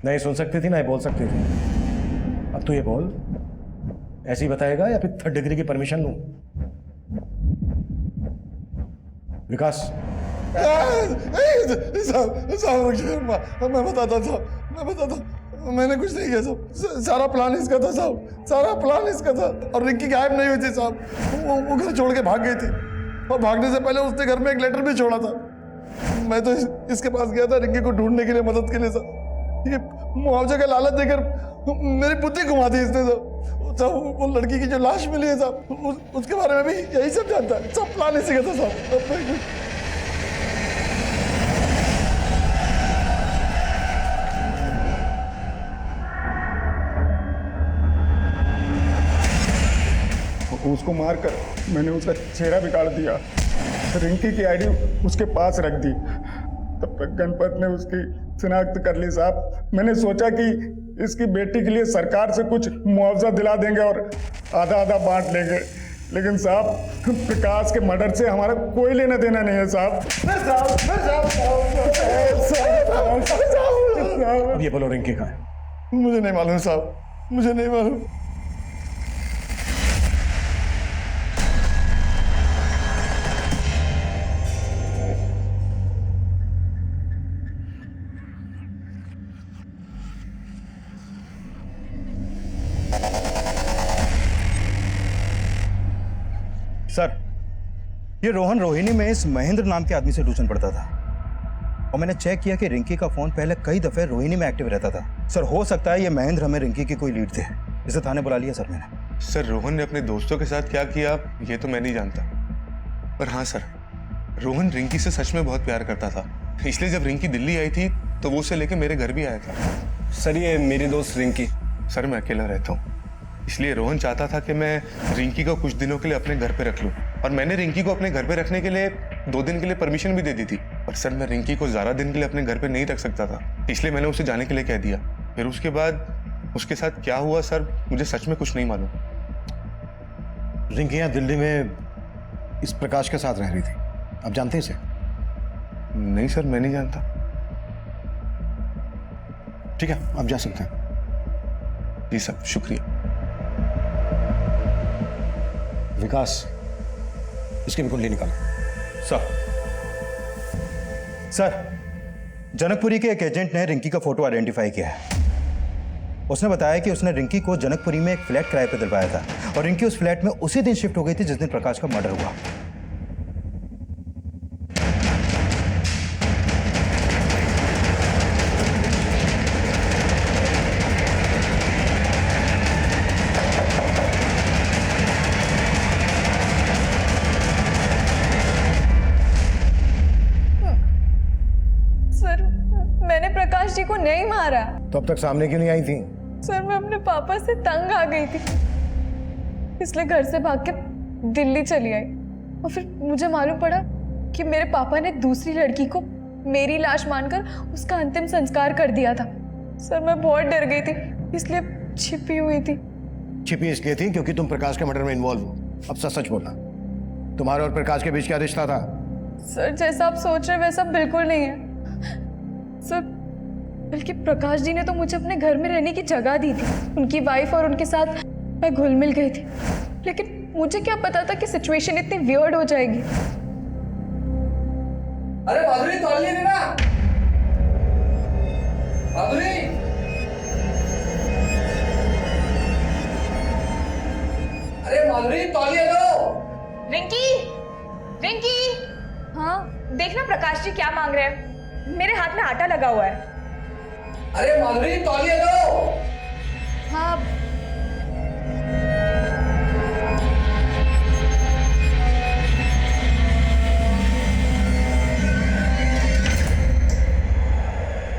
Speaker 7: नहीं सुन सकती थी ना ही बोल सकती थी। अब तू ये बोल, ऐसे ही बताएगा या फिर 3rd डिग्री की परमिशन लूं? विकास
Speaker 14: मैं बताता था, मैंने कुछ नहीं किया साहब। सारा प्लान इसका था साहब, सारा प्लान इसका था। और रिंकी गायब नहीं हुई थी साहब, वो घर छोड़ के भाग गई थी और भागने से पहले उसने घर में एक लेटर भी छोड़ा था। मैं तो इसके पास गया था रिंकी को ढूंढने के लिए, मदद के लिए साहब। ये मुआवजे का लालच देकर मेरी बुद्धि घुमा दी इसने साहब। वो लड़की की जो लाश मिली है साहब, उसके बारे में भी यही सब जानता है। सब प्लान इसी का था साहब। उसको मारकर मैंने उसका चेहरा बिगाड़ दिया, रिंकी की आईडी उसके पास रख दी। तब तक गणपत ने उसकी शिनाख्त कर ली साहब। मैंने सोचा कि इसकी बेटी के लिए सरकार से कुछ मुआवजा दिला देंगे और आधा आधा बांट लेंगे, लेकिन साहब प्रकाश के मर्डर से हमारा कोई लेना देना नहीं है साहब।
Speaker 7: अब ये बोलो रिंकी कहाँ है?
Speaker 14: मुझे नहीं मालूम साहब, मुझे नहीं मालूम।
Speaker 6: सर, ये रोहन रोहिणी में इस महेंद्र नाम के आदमी से ट्यूशन पढ़ता था और मैंने चेक किया कि रिंकी का फोन पहले कई दफे रोहिणी में एक्टिव रहता था। सर, हो सकता है ये महेंद्र हमें रिंकी की कोई लीड थे। इसे थाने बुला लिया सर मैंने।
Speaker 15: सर, रोहन ने अपने दोस्तों के साथ क्या किया ये तो मैं नहीं जानता, पर हाँ सर, रोहन रिंकी से सच में बहुत प्यार करता था। इसलिए जब रिंकी दिल्ली आई थी तो वो उसे लेके मेरे घर भी आया था।
Speaker 13: सर, ये मेरी दोस्त रिंकी।
Speaker 15: सर, मैं अकेला रहता हूँ, इसलिए रोहन चाहता था कि मैं रिंकी को कुछ दिनों के लिए अपने घर पे रख लूं और मैंने रिंकी को अपने घर पे रखने के लिए 2 दिन के लिए परमिशन भी दे दी थी। पर सर, मैं रिंकी को ज़्यादा दिन के लिए अपने घर पे नहीं रख सकता था, इसलिए मैंने उसे जाने के लिए कह दिया। फिर उसके बाद उसके साथ क्या हुआ सर, मुझे सच में कुछ नहीं मालूम।
Speaker 7: रिंकी यहाँ दिल्ली में इस प्रकाश के साथ रह रही थी, आप जानते हैं इसे?
Speaker 15: नहीं सर, मैं नहीं जानता।
Speaker 7: ठीक है, आप जा सकते हैं।
Speaker 15: जी सर, शुक्रिया।
Speaker 7: विकास, इसकी भी कुंडली निकालो।
Speaker 6: सर, जनकपुरी के एक एजेंट ने रिंकी का फोटो आइडेंटिफाई किया है। उसने बताया कि उसने रिंकी को जनकपुरी में एक फ्लैट किराए पर दिलवाया था और रिंकी उस फ्लैट में उसी दिन शिफ्ट हो गई थी जिस दिन प्रकाश का मर्डर हुआ।
Speaker 9: प्रकाश जी को नहीं मारा।
Speaker 7: तो अब तक सामने क्यों नहीं आई थी?
Speaker 9: सर, मैं अपने पापा से तंग आ गई थी, इसलिए घर से भाग के दिल्ली चली आई और फिर मुझे मालूम पड़ा कि मेरे पापा ने दूसरी लड़की को मेरी लाश मानकर उसका अंतिम संस्कार कर दिया था। सर, मैं बहुत डर गई थी, इसलिए छिपी हुई थी।
Speaker 7: छिपी इसलिए थी क्योंकि तुम प्रकाश के मर्डर में इन्वॉल्व हो। अब सच सच बोलना, तुम्हारे और प्रकाश के बीच क्या रिश्ता था?
Speaker 11: सर जैसा आप सोच रहे हैं वैसा बिल्कुल नहीं है सर, बल्कि प्रकाश जी ने तो मुझे अपने घर में रहने की जगह दी थी। उनकी वाइफ और उनके साथ मैं घुल मिल गई थी, लेकिन मुझे क्या पता था कि सिचुएशन इतनी वियर्ड हो जाएगी।
Speaker 4: अरे माधुरी तौलिए ना, माधुरी। अरे माधुरी तौलिए दो।
Speaker 9: रिंकी, रिंकी। हाँ देखना प्रकाश जी क्या मांग रहे हैं। मेरे हाथ में आटा लगा हुआ है।
Speaker 4: अरे माधुरी तौलिए दो।
Speaker 11: हाँ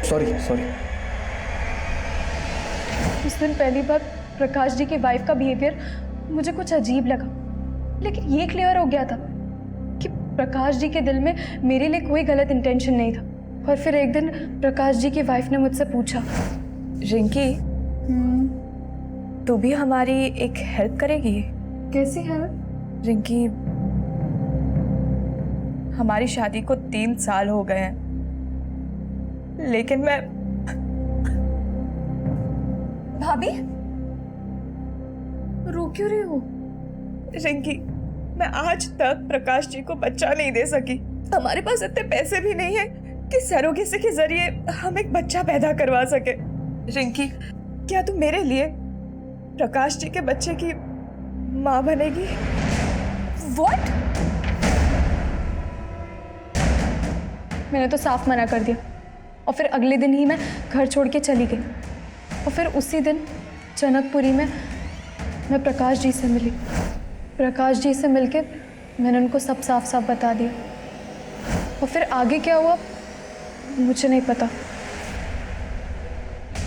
Speaker 3: सॉरी सॉरी।
Speaker 11: उस दिन पहली बार प्रकाश जी की वाइफ का बिहेवियर मुझे कुछ अजीब लगा, लेकिन ये क्लियर हो गया था कि प्रकाश जी के दिल में मेरे लिए कोई गलत इंटेंशन नहीं था। और फिर एक दिन प्रकाश जी की वाइफ ने मुझसे पूछा,
Speaker 9: रिंकी तू भी हमारी एक हेल्प करेगी?
Speaker 11: कैसी हेल्प?
Speaker 9: रिंकी, हमारी शादी को 3 साल हो गए हैं, लेकिन मैं
Speaker 11: भाभी रो क्यों रही हो?
Speaker 9: रिंकी, मैं आज तक प्रकाश जी को बच्चा नहीं दे सकी। हमारे पास इतने पैसे भी नहीं है कि सरोगेसी के जरिए हम एक बच्चा पैदा करवा सके। रिंकी, क्या तू मेरे लिए प्रकाश जी के बच्चे की माँ बनेगी?
Speaker 11: What? मैंने तो साफ मना कर दिया और फिर अगले दिन ही मैं घर छोड़ के चली गई। और फिर उसी दिन जनकपुरी में मैं प्रकाश जी से मिली। प्रकाश जी से मिलके मैंने उनको सब साफ साफ बता दिया। और फिर आगे क्या हुआ मुझे नहीं पता।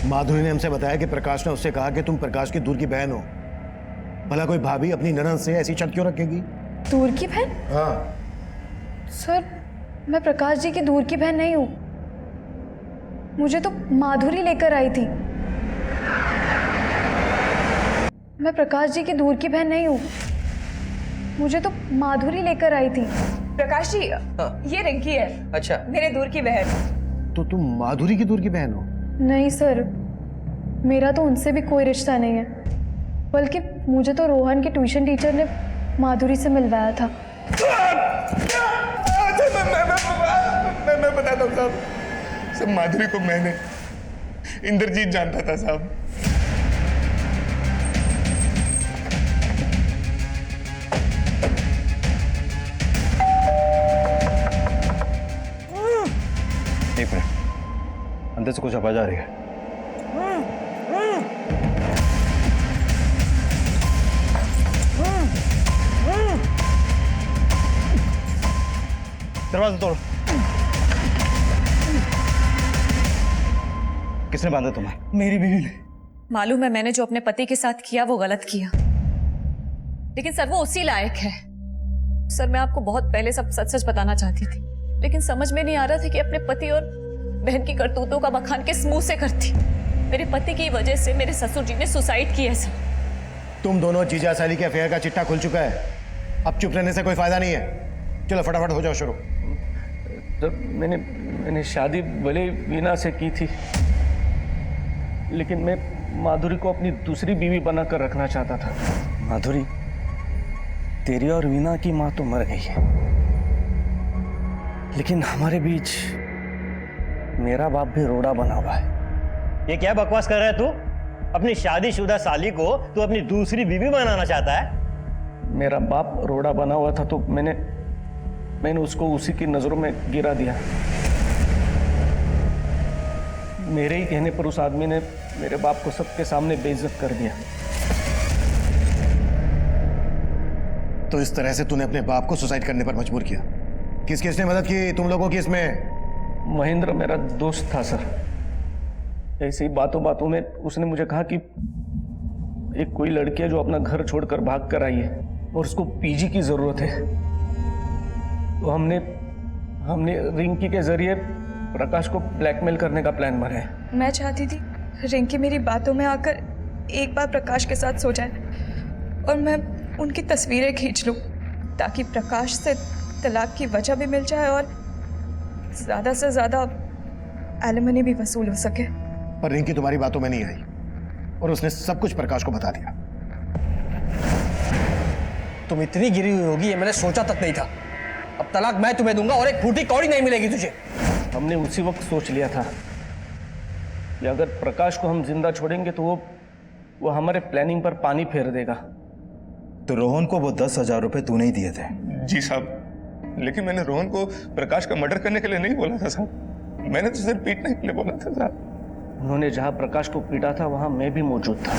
Speaker 7: माधुरी ने हमसे बताया कि प्रकाश ने उससे कहा कि तुम प्रकाश की दूर की बहन हो। भला कोई भाभी अपनी ननद से ऐसी शक क्यों रखेगी?
Speaker 11: दूर की बहन?
Speaker 7: हाँ
Speaker 11: सर, मैं प्रकाश जी की दूर की बहन नहीं हूँ। मुझे तो माधुरी लेकर आई थी। मैं प्रकाश जी की दूर की बहन नहीं हूँ। मुझे तो माधुरी लेकर आई थी।
Speaker 9: प्रकाश जी, ये रिंकी है।
Speaker 4: अच्छा,
Speaker 9: मेरे दूर की बहन।
Speaker 7: तो तुम माधुरी की दूर की बहन हो?
Speaker 11: नहीं सर, मेरा तो उनसे भी कोई रिश्ता नहीं है, बल्कि मुझे तो रोहन के ट्यूशन टीचर ने माधुरी से मिलवाया था।
Speaker 15: मैं बताता हूँ साहब, सब माधुरी को मैंने इंद्रजीत जानता था साहब।
Speaker 6: एक मिनट, अंदर से कुछ आवाज आ रही है। दरवाजा तोड़ो। किसने बांधा तुम्हें?
Speaker 5: मेरी बीवी ने। मालूम है मैंने जो अपने पति के साथ किया वो गलत किया, लेकिन सर वो उसी लायक है। सर मैं आपको बहुत पहले सब सच सच बताना चाहती थी, लेकिन समझ में नहीं आ रहा था कि अपने पति और बहन की करतूतों का बखान किस मुंह से करती। मेरे पति की वजह से मेरे ससुर जी ने सुसाइड की है सर।
Speaker 7: तुम दोनों जीजा साली के अफेयर का चिट्टा खुल चुका है। अब चुप रहने से कोई फायदा नहीं है। चलो फटाफट हो जाओ शुरू।
Speaker 3: तो मैंने शादी भले वीना से की थी, लेकिन मैं माधुरी को अपनी दूसरी बीवी बनाकर रखना चाहता था। माधुरी, तेरी और वीना की माँ तो मर गई है, लेकिन हमारे बीच मेरा बाप भी रोड़ा बना हुआ है।
Speaker 8: ये क्या बकवास कर रहा है तू? अपनी शादीशुदा साली को तू अपनी दूसरी बीवी बनाना चाहता है?
Speaker 3: मेरा बाप रोड़ा बना हुआ था तो मैंने उसको उसी की नजरों में गिरा दिया। मेरे ही कहने पर उस आदमी ने मेरे बाप को सबके सामने बेइज्जत कर दिया।
Speaker 7: तो इस तरह से तूने अपने बाप को सुसाइड करने पर मजबूर किया। किसने मदद की तुम लोगों की इसमें?
Speaker 3: महेंद्र मेरा दोस्त था सर। ऐसे ही बातों बातों में उसने मुझे कहा कि एक कोई लड़की है जो अपना घर छोड़कर भाग कर आई है और उसको पीजी की जरूरत है। तो हमने रिंकी के जरिए प्रकाश को ब्लैकमेल करने का प्लान बनाया।
Speaker 9: मैं चाहती थी रिंकी मेरी बातों में आकर एक बार प्रकाश के साथ सो जाए और मैं उनकी तस्वीरें खींच लूं, ताकि प्रकाश से तलाक की वजह भी मिल जाए और ज्यादा से ज्यादा एलिमनी भी वसूल हो सके।
Speaker 7: पर रिंकी तुम्हारी बातों में नहीं आई और उसने सब कुछ प्रकाश को बता दिया।
Speaker 4: तुम इतनी गिरी हुई होगी ये मैंने सोचा तक नहीं था। अब तलाक मैं तुम्हें दूंगा और एक फूटी कौड़ी नहीं मिलेगी तुझे।
Speaker 3: हमने उसी वक्त सोच लिया था कि अगर प्रकाश को हम जिंदा छोड़ेंगे तो वो हमारे प्लानिंग पर पानी फेर देगा।
Speaker 6: तो रोहन को वो 10,000 रुपए तूने ही दिए थे?
Speaker 15: जी साहब, लेकिन मैंने रोहन को प्रकाश का मर्डर करने के लिए नहीं बोला था साहब। मैंने तो सिर्फ पीटने के लिए बोला था साहब।
Speaker 3: उन्होंने जहां प्रकाश को पीटा था वहां मैं भी मौजूद था।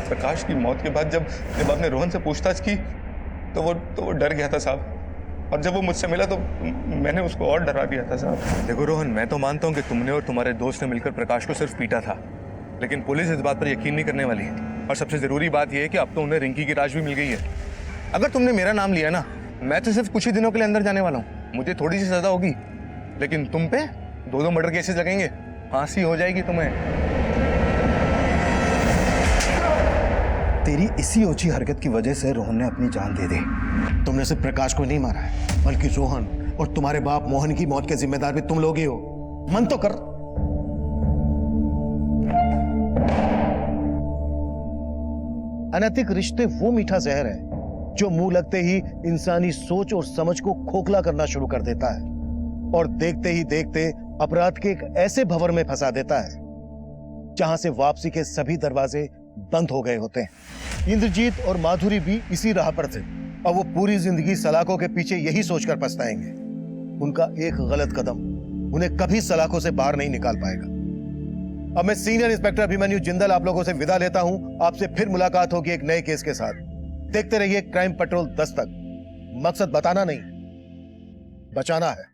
Speaker 15: प्रकाश की मौत के बाद जब आपने रोहन से पूछताछ की तो वो डर गया था साहब, और जब वो मुझसे मिला तो मैंने उसको और डरा दिया था साहब। देखो रोहन, मैं तो मानता हूँ कि तुमने और तुम्हारे दोस्त ने मिलकर प्रकाश को सिर्फ पीटा था, लेकिन पुलिस इस बात पर यकीन नहीं करने वाली है। और सबसे जरूरी बात यह है कि अब तो उन्हें रिंकी की लाश भी मिल गई है। अगर तुमने मेरा नाम लिया ना, मैं तो सिर्फ कुछ ही दिनों के लिए अंदर जाने वाला हूँ, मुझे थोड़ी सी सजा होगी, लेकिन तुम पे 2-2 मर्डर केसेस लगेंगे, फांसी हो जाएगी तुम्हें।
Speaker 6: तेरी इसी ओछी हरकत की वजह से रोहन ने अपनी जान दे दी।
Speaker 7: तुमने सिर्फ प्रकाश को नहीं मारा है, बल्कि रोहन और तुम्हारे बाप मोहन की मौत के जिम्मेदार भी तुम लोग ही हो। मन तो कर। अनैतिक रिश्ते वो मीठा जहर है जो मुंह लगते ही इंसानी सोच और समझ को खोखला करना शुरू कर देता है और देखते ही देखते अपराध के एक ऐसे भंवर में फंसा देता है जहां से वापसी के सभी दरवाजे बंद हो गए होते हैं। इंद्रजीत और माधुरी भी इसी राह पर थे और वो पूरी जिंदगी सलाखों के पीछे यही सोचकर पछताएंगे। उनका एक गलत कदम उन्हें कभी सलाखों से बाहर नहीं निकाल पाएगा। अब मैं सीनियर इंस्पेक्टर अभिमन्यु जिंदल आप लोगों से विदा लेता हूं। आपसे फिर मुलाकात होगी एक नए केस के साथ। देखते रहिए क्राइम पेट्रोल 10 तक। मकसद बताना नहीं, बचाना है।